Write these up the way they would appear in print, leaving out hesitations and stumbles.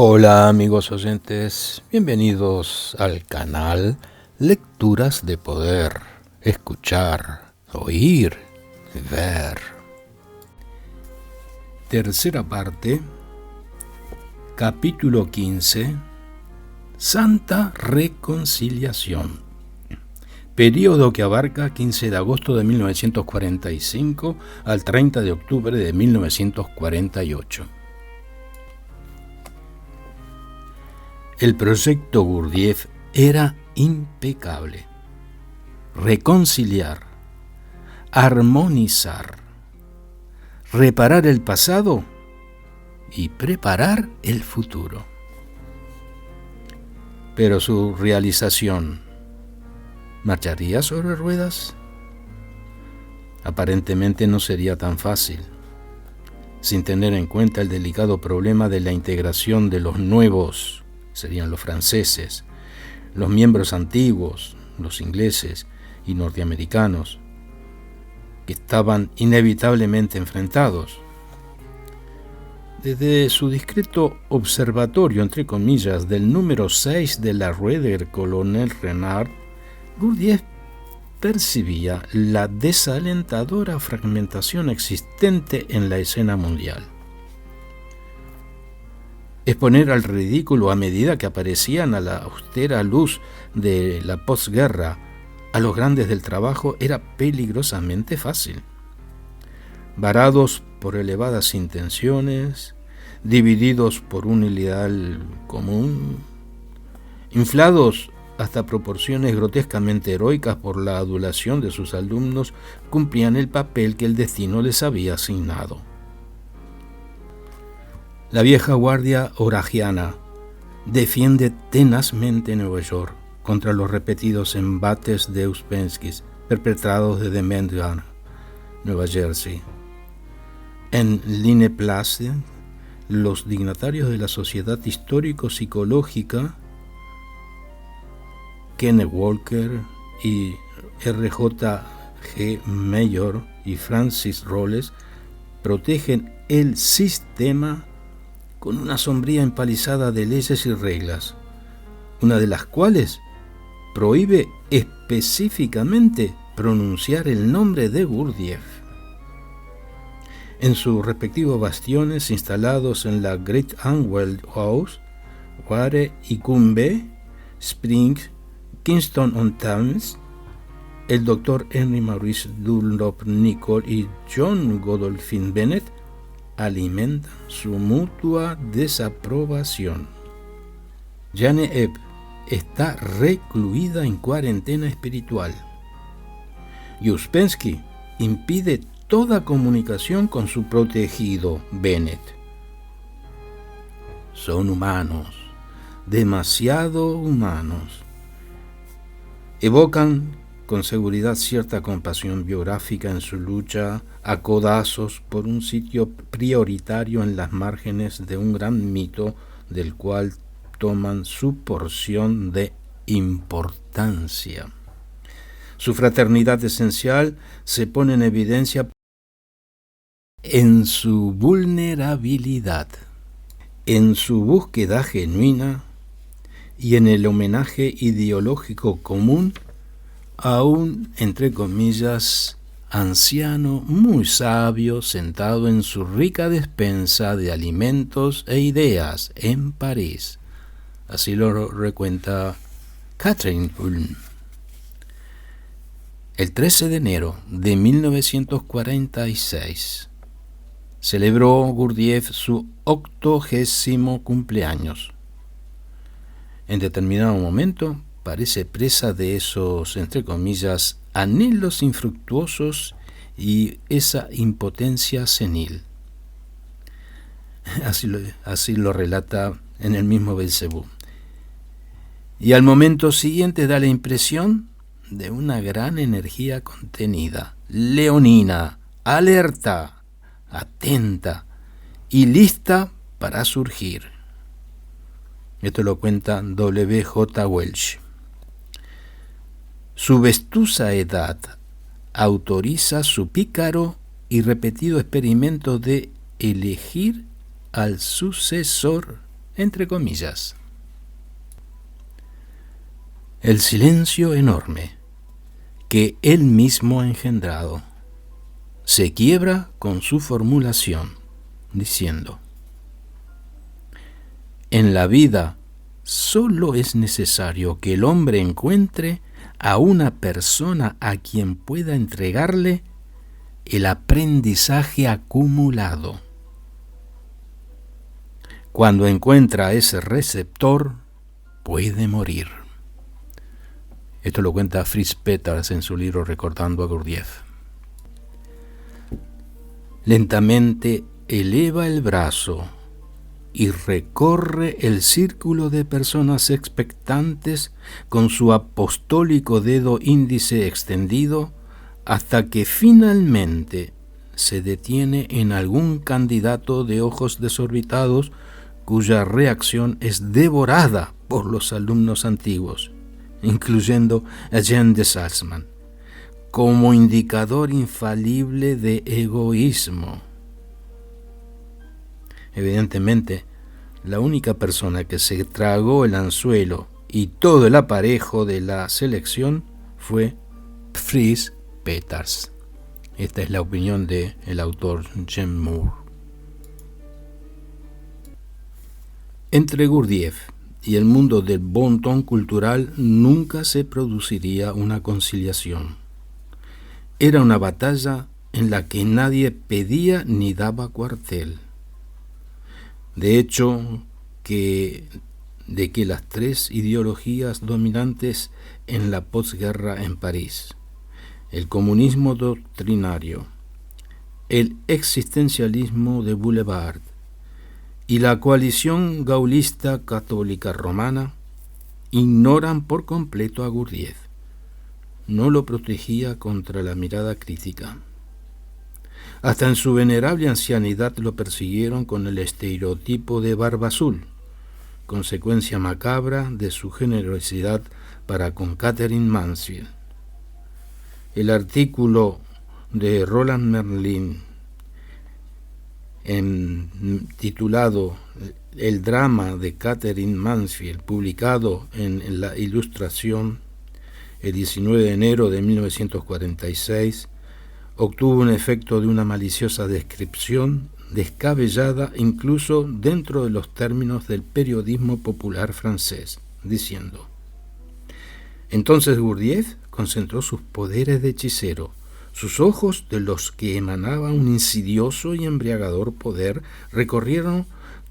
Hola amigos oyentes, bienvenidos al canal Lecturas de Poder, escuchar, oír, ver. Tercera parte, capítulo 15, Santa Reconciliación. Período que abarca 15 de agosto de 1945 al 30 de octubre de 1948. El proyecto Gurdjieff era impecable. Reconciliar, armonizar, reparar el pasado y preparar el futuro. Pero su realización, ¿marcharía sobre ruedas? Aparentemente no sería tan fácil, sin tener en cuenta el delicado problema de la integración de los nuevos, serían los franceses, los miembros antiguos, los ingleses y norteamericanos, que estaban inevitablemente enfrentados. Desde su discreto observatorio, entre comillas, del número 6 de la Rue del Colonel Renard, Gurdjieff percibía la desalentadora fragmentación existente en la escena mundial. Exponer al ridículo a medida que aparecían a la austera luz de la posguerra a los grandes del trabajo era peligrosamente fácil. Varados por elevadas intenciones, divididos por un ideal común, inflados hasta proporciones grotescamente heroicas por la adulación de sus alumnos, cumplían el papel que el destino les había asignado. La vieja guardia oragiana defiende tenazmente Nueva York contra los repetidos embates de Uspensky perpetrados desde Mendham, Nueva Jersey. En Line Place, los dignatarios de la Sociedad Histórico-Psicológica, Kenneth Walker y R.J. G. Mayor y Francis Rolles, protegen el sistema con una sombría empalizada de leyes y reglas, una de las cuales prohíbe específicamente pronunciar el nombre de Gurdjieff. En sus respectivos bastiones instalados en la Great Angell House, Ware y Cumbe Springs, Kingston-on-Thames, el Dr. Henry Maurice Dunlop Nicholl y John Godolphin Bennett alimentan su mutua desaprobación. Jane Epp está recluida en cuarentena espiritual. Y Uspensky impide toda comunicación con su protegido Bennett. Son humanos, demasiado humanos. Evocan con seguridad cierta compasión biográfica en su lucha a codazos por un sitio prioritario en las márgenes de un gran mito del cual toman su porción de importancia. Su fraternidad esencial se pone en evidencia en su vulnerabilidad, en su búsqueda genuina y en el homenaje ideológico común a un, entre comillas, anciano muy sabio sentado en su rica despensa de alimentos e ideas en París. Así lo recuenta Catherine Ulm. El 13 de enero de 1946 celebró Gurdjieff su 80º cumpleaños. En determinado momento parece presa de esos, entre comillas, anhelos infructuosos y esa impotencia senil. Así lo relata en el mismo Belcebú. Y al momento siguiente da la impresión de una gran energía contenida, leonina, alerta, atenta y lista para surgir. Esto lo cuenta W.J. Welch. Su vetusta edad autoriza su pícaro y repetido experimento de elegir al sucesor entre comillas. El silencio enorme que él mismo ha engendrado se quiebra con su formulación, diciendo: en la vida solo es necesario que el hombre encuentre a una persona a quien pueda entregarle el aprendizaje acumulado. Cuando encuentra a ese receptor, puede morir. Esto lo cuenta Fritz Peters en su libro Recordando a Gurdjieff. Lentamente eleva el brazo y recorre el círculo de personas expectantes con su apostólico dedo índice extendido hasta que finalmente se detiene en algún candidato de ojos desorbitados cuya reacción es devorada por los alumnos antiguos, incluyendo a Jean de Salzmann, como indicador infalible de egoísmo. Evidentemente, la única persona que se tragó el anzuelo y todo el aparejo de la selección fue Fritz Peters. Esta es la opinión del autor Jim Moore. Entre Gurdjieff y el mundo del bon ton cultural nunca se produciría una conciliación. Era una batalla en la que nadie pedía ni daba cuartel. De hecho, de que las tres ideologías dominantes en la posguerra en París, el comunismo doctrinario, el existencialismo de Boulevard y la coalición gaullista católica romana, ignoran por completo a Gurdjieff. No lo protegía contra la mirada crítica. Hasta en su venerable ancianidad lo persiguieron con el estereotipo de barba azul, consecuencia macabra de su generosidad para con Catherine Mansfield. El artículo de Roland Merlin titulado El drama de Catherine Mansfield, publicado en la Ilustración el 19 de enero de 1946, obtuvo un efecto de una maliciosa descripción descabellada incluso dentro de los términos del periodismo popular francés, diciendo: entonces Gurdjieff concentró sus poderes de hechicero. Sus ojos, de los que emanaba un insidioso y embriagador poder, recorrieron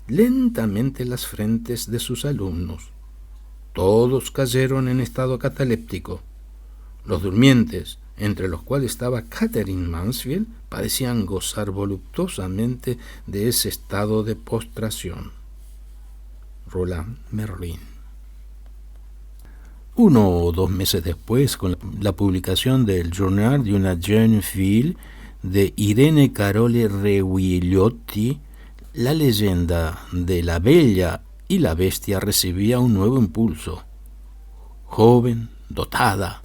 lentamente las frentes de sus alumnos. Todos cayeron en estado cataléptico. Los durmientes, entre los cuales estaba Catherine Mansfield, parecían gozar voluptuosamente de ese estado de postración. Roland Merlin. 1 o 2 meses después, con la publicación del Journal de una jeune fille de Irene Carole Reguillotti, la leyenda de la Bella y la Bestia recibía un nuevo impulso. Joven, dotada,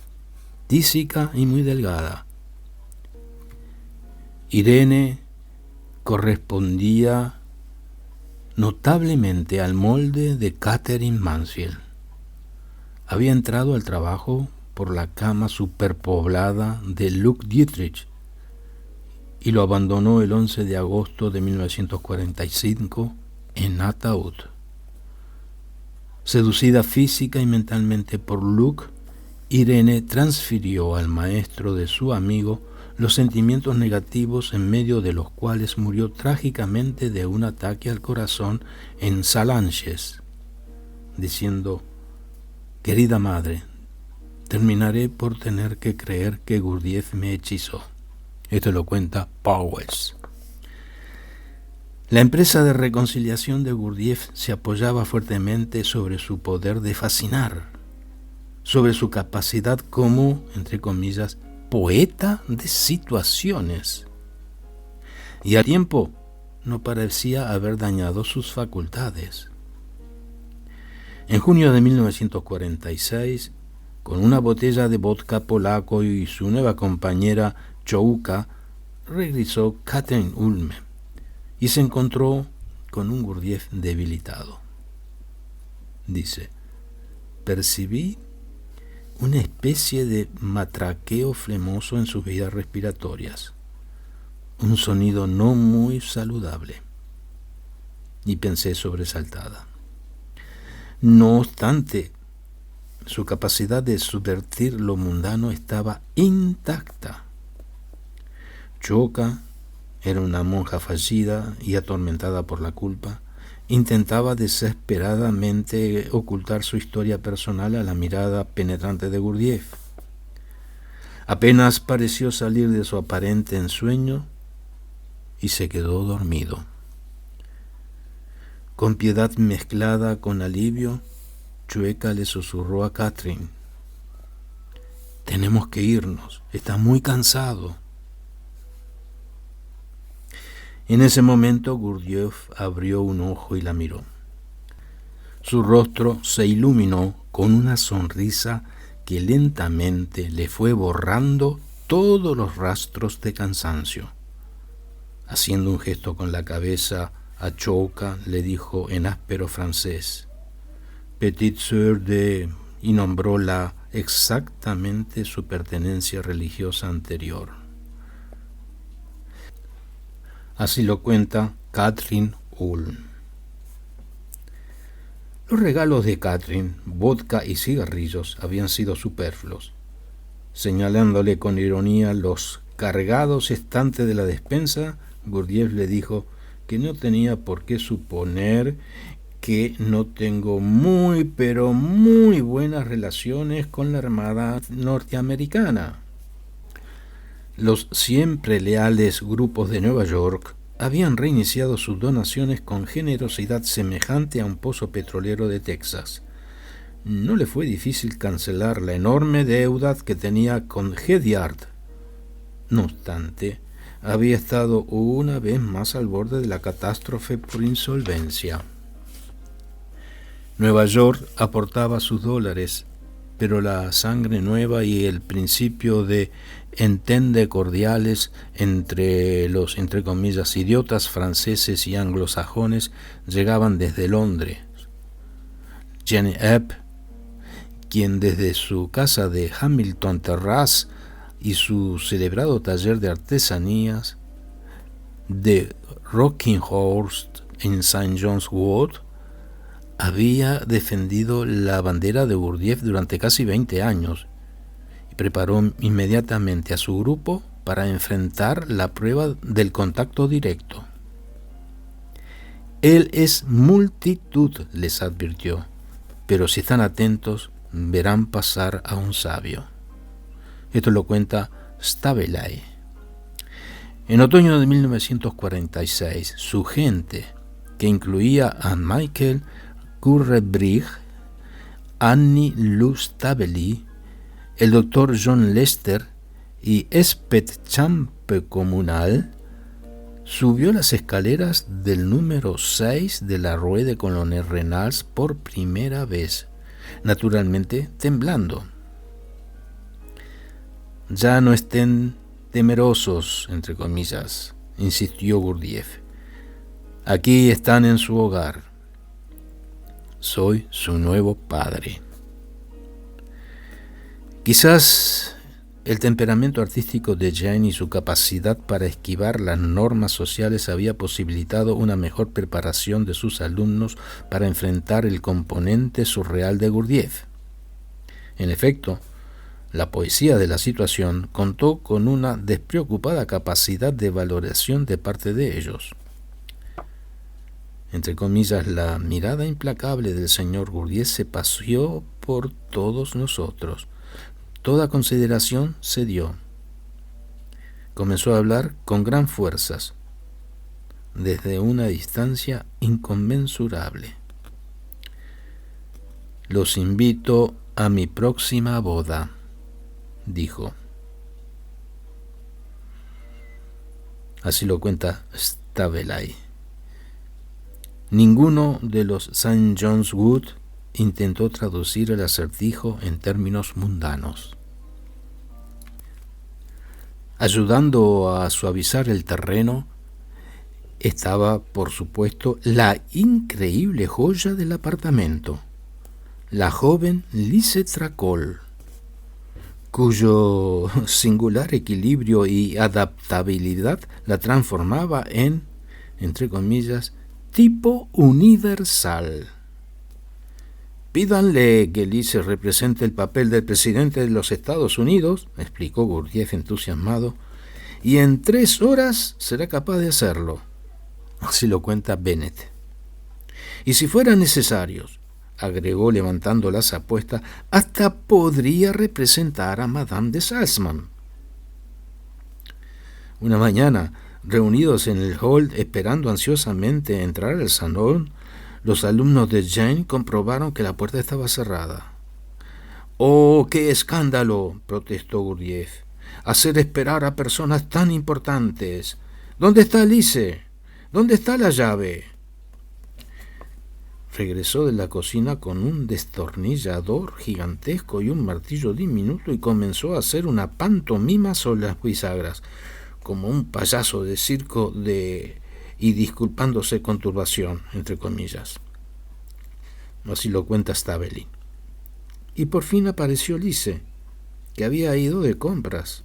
tísica y muy delgada, Irene correspondía notablemente al molde de Catherine Mansfield. Había entrado al trabajo por la cama superpoblada de Luc Dietrich y lo abandonó el 11 de agosto de 1945 en ataúd. Seducida física y mentalmente por Luc, Irene transfirió al maestro de su amigo los sentimientos negativos en medio de los cuales murió trágicamente de un ataque al corazón en Salanches, diciendo: querida madre, terminaré por tener que creer que Gurdjieff me hechizó. Esto lo cuenta Pauwels. La empresa de reconciliación de Gurdjieff se apoyaba fuertemente sobre su poder de fascinar, sobre su capacidad como, entre comillas, poeta de situaciones. Y al tiempo no parecía haber dañado sus facultades. En junio de 1946, con una botella de vodka polaco y su nueva compañera Chouka, regresó Catherine Ulme y se encontró con un Gurdjieff debilitado. dice, percibí una especie de matraqueo flemoso en sus vías respiratorias, un sonido no muy saludable, y pensé sobresaltada. No obstante, su capacidad de subvertir lo mundano estaba intacta. Choca era una monja fallida y atormentada por la culpa. Intentaba desesperadamente ocultar su historia personal a la mirada penetrante de Gurdjieff. Apenas pareció salir de su aparente ensueño y se quedó dormido. Con piedad mezclada con alivio, Chueca le susurró a Catherine: «Tenemos que irnos, está muy cansado». En ese momento Gurdjieff abrió un ojo y la miró. Su rostro se iluminó con una sonrisa que lentamente le fue borrando todos los rastros de cansancio. Haciendo un gesto con la cabeza a Chouka, le dijo en áspero francés: «Petite sœur de...», y nombró exactamente su pertenencia religiosa anterior. Así lo cuenta Catherine Ulm. Los regalos de Catherine, vodka y cigarrillos, habían sido superfluos. Señalándole con ironía los cargados estantes de la despensa, Gurdjieff le dijo que no tenía por qué suponer que no tengo muy, pero muy buenas relaciones con la Armada norteamericana. Los siempre leales grupos de Nueva York habían reiniciado sus donaciones con generosidad semejante a un pozo petrolero de Texas. No le fue difícil cancelar la enorme deuda que tenía con Headyard. No obstante, había estado una vez más al borde de la catástrofe por insolvencia. Nueva York aportaba sus dólares, pero la sangre nueva y el principio de entente cordiales entre los, entre comillas, idiotas franceses y anglosajones llegaban desde Londres. Jenny Epp, quien desde su casa de Hamilton Terrace y su celebrado taller de artesanías de Rockinghurst en St. John's Wood, había defendido la bandera de Gurdjieff durante casi 20 años y preparó inmediatamente a su grupo para enfrentar la prueba del contacto directo. Él es multitud, les advirtió, pero si están atentos verán pasar a un sabio. Esto lo cuenta Staveley. En otoño de 1946, su gente, que incluía a Michael Currebridge, Annie Lou Staveley, el doctor John Lester y Espet Champe-Communal, subió las escaleras del número 6 de la Rue de Colonel Renals por primera vez, naturalmente temblando. «Ya no estén temerosos», entre comillas, insistió Gurdjieff. «Aquí están en su hogar. Soy su nuevo padre». Quizás el temperamento artístico de Jane y su capacidad para esquivar las normas sociales había posibilitado una mejor preparación de sus alumnos para enfrentar el componente surreal de Gurdjieff. En efecto, la poesía de la situación contó con una despreocupada capacidad de valoración de parte de ellos. Entre comillas, la mirada implacable del señor Gurdjieff se paseó por todos nosotros. Toda consideración cedió. Comenzó a hablar con gran fuerzas, desde una distancia inconmensurable. «Los invito a mi próxima boda», dijo. Así lo cuenta Staveley. Ninguno de los St. John's Wood intentó traducir el acertijo en términos mundanos. Ayudando a suavizar el terreno estaba, por supuesto, la increíble joya del apartamento, la joven Lise Tracol, cuyo singular equilibrio y adaptabilidad la transformaba en, entre comillas, tipo universal. Pídanle que Lise represente el papel del presidente de los Estados Unidos, explicó Gurdjieff entusiasmado, y en 3 horas será capaz de hacerlo. Así lo cuenta Bennett. Y si fueran necesarios, agregó levantando las apuestas, hasta podría representar a Madame de Salzmann. Una mañana, reunidos en el hall esperando ansiosamente entrar al salón, los alumnos de Jane comprobaron que la puerta estaba cerrada. ¡Oh, qué escándalo!, protestó Gurdjieff. Hacer esperar a personas tan importantes. ¿Dónde está Lise? ¿Dónde está la llave? Regresó de la cocina con un destornillador gigantesco y un martillo diminuto y comenzó a hacer una pantomima sobre las bisagras, como un payaso de circo y disculpándose con turbación, entre comillas. Así lo cuenta Staveley. Y por fin apareció Lise, que había ido de compras.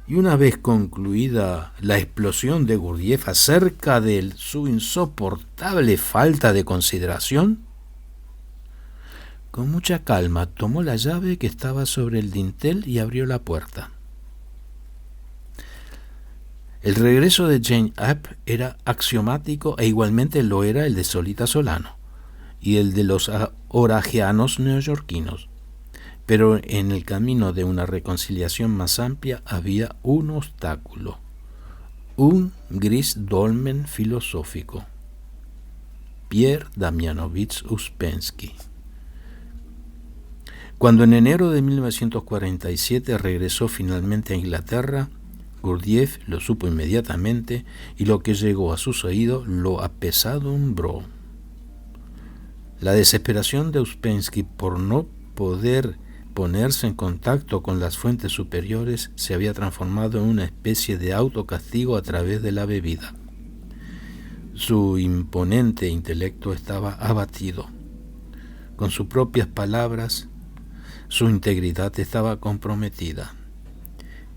Y una vez concluida la explosión de Gurdjieff acerca de su insoportable falta de consideración, con mucha calma tomó la llave que estaba sobre el dintel y abrió la puerta. El regreso de Jane Eyre era axiomático e igualmente lo era el de Solita Solano y el de los oragianos neoyorquinos. Pero en el camino de una reconciliación más amplia había un obstáculo, un gris dolmen filosófico. Pierre Damianovich Uspensky. Cuando en enero de 1947 regresó finalmente a Inglaterra, Gurdjieff lo supo inmediatamente y lo que llegó a sus oídos lo apesadumbró. La desesperación de Uspensky por no poder ponerse en contacto con las fuentes superiores se había transformado en una especie de autocastigo a través de la bebida. Su imponente intelecto estaba abatido. Con sus propias palabras, su integridad estaba comprometida.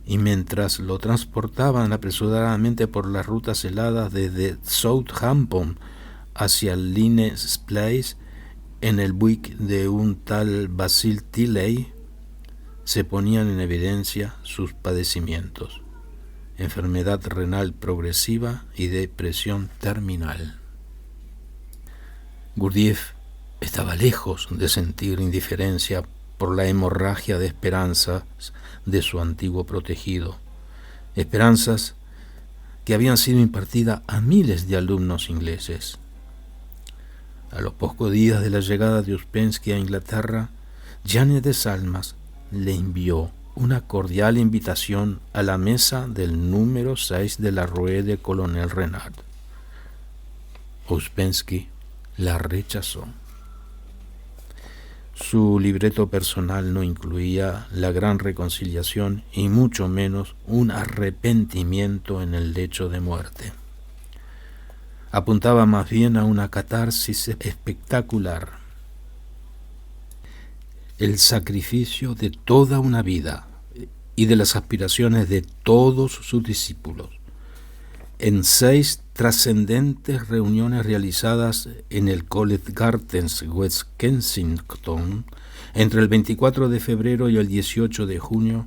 Y mientras lo transportaban apresuradamente por las rutas heladas desde Southampton hacia Lines Place, en el buick de un tal Basil Tilley, se ponían en evidencia sus padecimientos: enfermedad renal progresiva y depresión terminal. Gurdjieff estaba lejos de sentir indiferencia por la hemorragia de esperanzas de su antiguo protegido, esperanzas que habían sido impartidas a miles de alumnos ingleses. A los pocos días de la llegada de Uspensky a Inglaterra, Janet de Salmas le envió una cordial invitación a la mesa del número 6 de la Rue de Colonel Renard. Uspensky la rechazó. Su libreto personal no incluía la gran reconciliación y mucho menos un arrepentimiento en el lecho de muerte. Apuntaba más bien a una catarsis espectacular. El sacrificio de toda una vida y de las aspiraciones de todos sus discípulos en 6 trascendentes reuniones realizadas en el College Gardens, West Kensington, entre el 24 de febrero y el 18 de junio,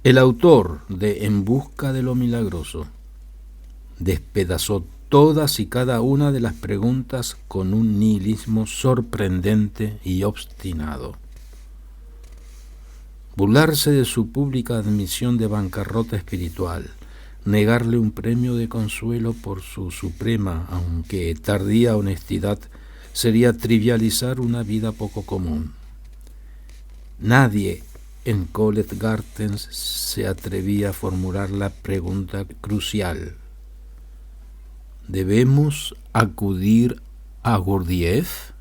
el autor de En busca de lo milagroso despedazó todas y cada una de las preguntas con un nihilismo sorprendente y obstinado. Burlarse de su pública admisión de bancarrota espiritual, negarle un premio de consuelo por su suprema, aunque tardía honestidad, sería trivializar una vida poco común. Nadie en College Gardens se atrevía a formular la pregunta crucial: ¿debemos acudir a Gurdjieff?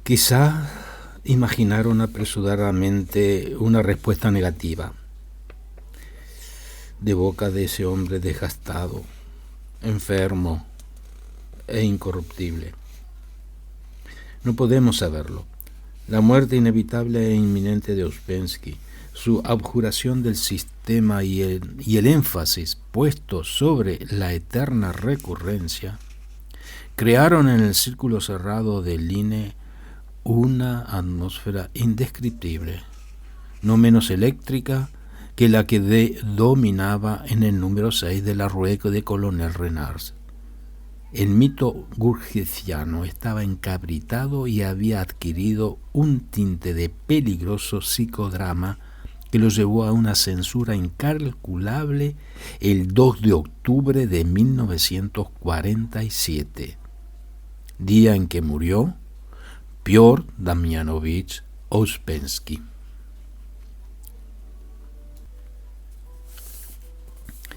Quizá imaginaron apresuradamente una respuesta negativa de boca de ese hombre desgastado, enfermo e incorruptible. No podemos saberlo. La muerte inevitable e inminente de Ouspensky, su abjuración del sistema y el énfasis puesto sobre la eterna recurrencia, crearon en el círculo cerrado del Line una atmósfera indescriptible, no menos eléctrica que la que dominaba en el número 6 de la Rue de Colonel Renards. El mito gurdjieffiano estaba encabritado y había adquirido un tinte de peligroso psicodrama que lo llevó a una censura incalculable el 2 de octubre de 1947, día en que murió Piotr Damianovich Ouspensky.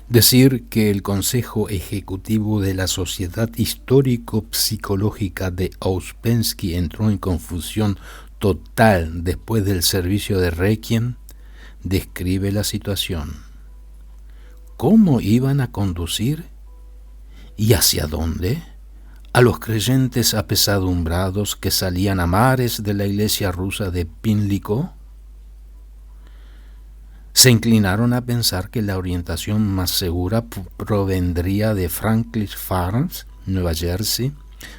Decir que el Consejo Ejecutivo de la Sociedad Histórico-Psicológica de Ouspensky entró en confusión total después del servicio de Requiem describe la situación. ¿Cómo iban a conducir? ¿Y hacia dónde? A los creyentes apesadumbrados que salían a mares de la iglesia rusa de Pimlico. Se inclinaron a pensar que la orientación más segura provendría de Franklin Farms, Nueva Jersey,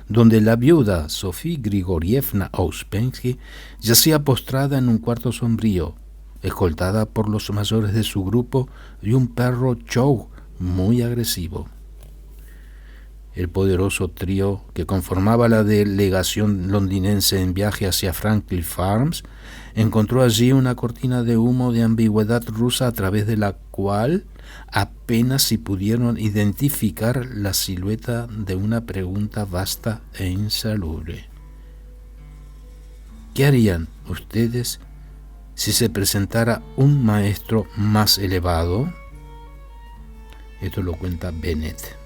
donde la viuda Sofía Grigorievna Ouspensky yacía postrada en un cuarto sombrío, escoltada por los mayores de su grupo y un perro chow muy agresivo. El poderoso trío que conformaba la delegación londinense en viaje hacia Franklin Farms encontró allí una cortina de humo de ambigüedad rusa a través de la cual apenas si pudieron identificar la silueta de una pregunta vasta e insalubre. ¿Qué harían ustedes si se presentara un maestro más elevado? Esto lo cuenta Bennett.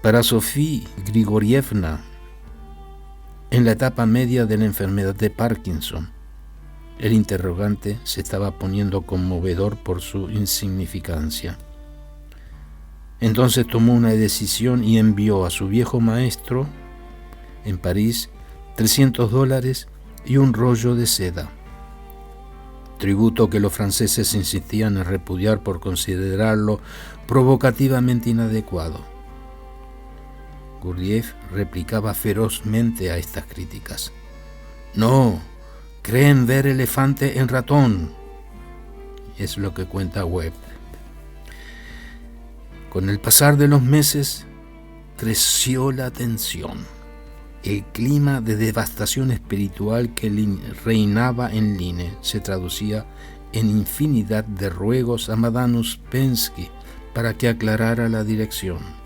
Para Sofía Grigorievna, en la etapa media de la enfermedad de Parkinson, el interrogante se estaba poniendo conmovedor por su insignificancia. Entonces tomó una decisión y envió a su viejo maestro en París $300 y un rollo de seda, tributo que los franceses insistían en repudiar por considerarlo provocativamente inadecuado. Gurdjieff replicaba ferozmente a estas críticas. No, creen ver elefante en ratón. Es lo que cuenta Webb. Con el pasar de los meses, creció la tensión. El clima de devastación espiritual que reinaba en Line se traducía en infinidad de ruegos a Madame Ouspensky para que aclarara la dirección.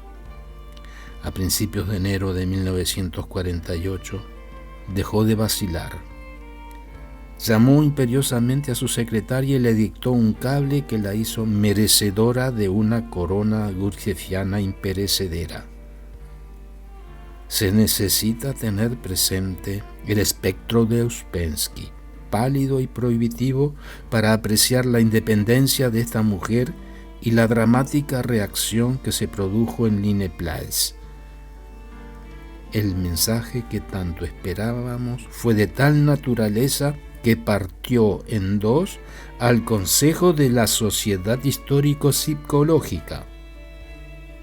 A principios de enero de 1948, dejó de vacilar. Llamó imperiosamente a su secretaria y le dictó un cable que la hizo merecedora de una corona gurdjieffiana imperecedera. Se necesita tener presente el espectro de Ouspensky, pálido y prohibitivo, para apreciar la independencia de esta mujer y la dramática reacción que se produjo en Line Place. El mensaje que tanto esperábamos fue de tal naturaleza que partió en dos al Consejo de la Sociedad Histórico-Psicológica.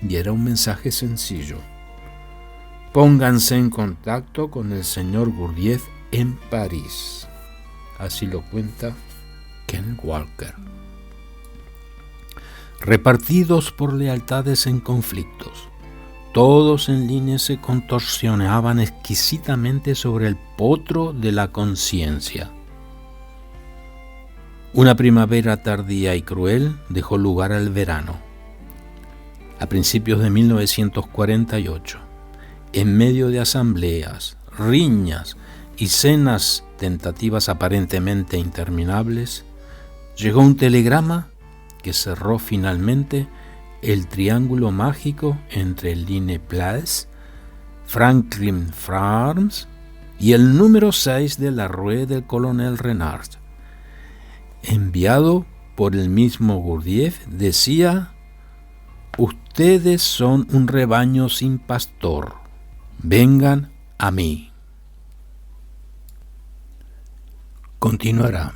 Y era un mensaje sencillo. Pónganse en contacto con el señor Gurdjieff en París. Así lo cuenta Ken Walker. Repartidos por lealtades en conflictos, todos en línea se contorsionaban exquisitamente sobre el potro de la conciencia. Una primavera tardía y cruel dejó lugar al verano. A principios de 1948, en medio de asambleas, riñas y cenas tentativas aparentemente interminables, llegó un telegrama que cerró finalmente el triángulo mágico entre Line Place, Franklin Farms y el número 6 de la Rue del Colonel Renard. Enviado por el mismo Gurdjieff, decía: Ustedes son un rebaño sin pastor. Vengan a mí. Continuará.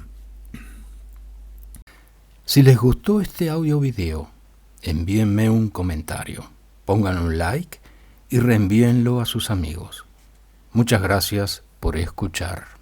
Si les gustó este audio video, envíenme un comentario, pongan un like y reenvíenlo a sus amigos. Muchas gracias por escuchar.